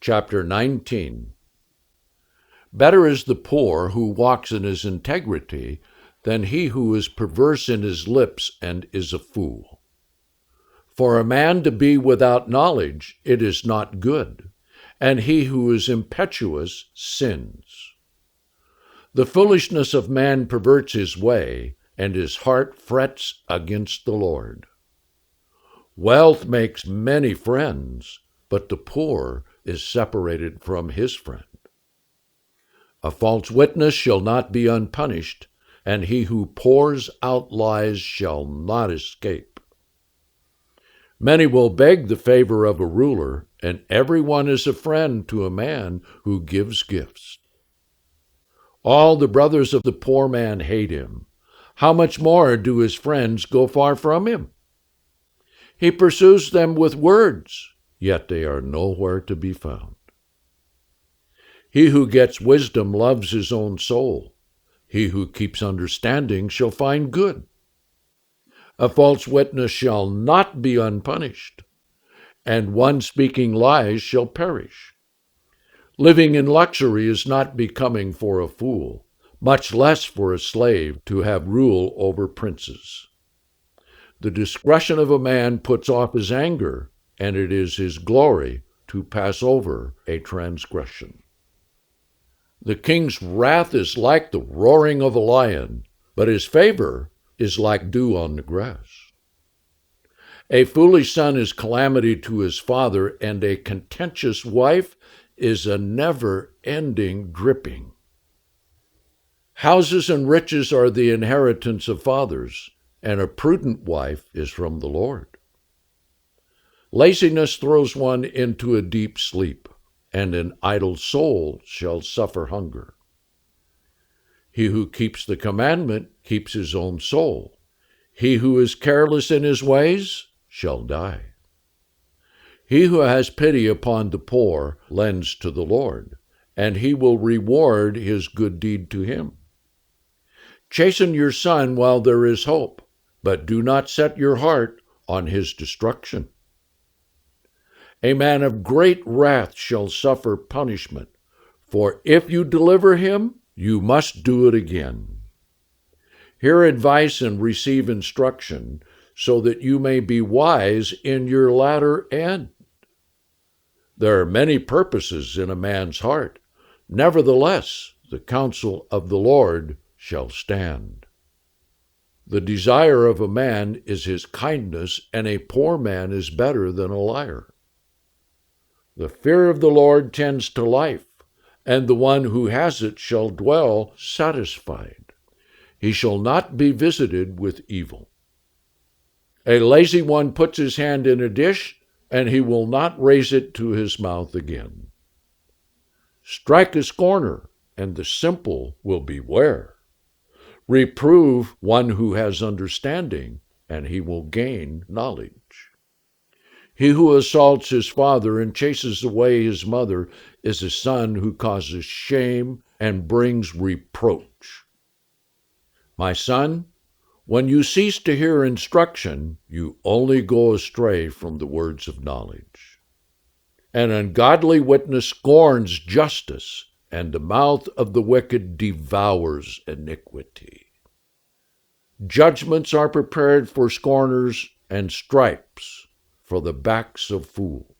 Chapter 19. Better is the poor who walks in his integrity than he who is perverse in his lips and is a fool. For a man to be without knowledge, it is not good, and he who is impetuous sins. The foolishness of man perverts his way, and his heart frets against the Lord. Wealth makes many friends, but the poor is separated from his friend. A false witness shall not be unpunished, and he who pours out lies shall not escape. Many will beg the favor of a ruler, and everyone is a friend to a man who gives gifts. All the brothers of the poor man hate him. How much more do his friends go far from him? He pursues them with words, yet they are nowhere to be found. He who gets wisdom loves his own soul. He who keeps understanding shall find good. A false witness shall not be unpunished, and one speaking lies shall perish. Living in luxury is not becoming for a fool, much less for a slave to have rule over princes. The discretion of a man puts off his anger, and it is his glory to pass over a transgression. The king's wrath is like the roaring of a lion, but his favor is like dew on the grass. A foolish son is calamity to his father, and a contentious wife is a never-ending dripping. Houses and riches are the inheritance of fathers, and a prudent wife is from the Lord. Laziness throws one into a deep sleep, and an idle soul shall suffer hunger. He who keeps the commandment keeps his own soul. He who is careless in his ways shall die. He who has pity upon the poor lends to the Lord, and he will reward his good deed to him. Chasten your son while there is hope, but do not set your heart on his destruction. A man of great wrath shall suffer punishment, for if you deliver him, you must do it again. Hear advice and receive instruction, so that you may be wise in your latter end. There are many purposes in a man's heart. Nevertheless, the counsel of the Lord shall stand. The desire of a man is his kindness, and a poor man is better than a liar. The fear of the Lord tends to life, and the one who has it shall dwell satisfied. He shall not be visited with evil. A lazy one puts his hand in a dish, and he will not raise it to his mouth again. Strike a scorner, and the simple will beware. Reprove one who has understanding, and he will gain knowledge. He who assaults his father and chases away his mother is a son who causes shame and brings reproach. My son, when you cease to hear instruction, you only go astray from the words of knowledge. An ungodly witness scorns justice, and the mouth of the wicked devours iniquity. Judgments are prepared for scorners, and stripes for the backs of fools.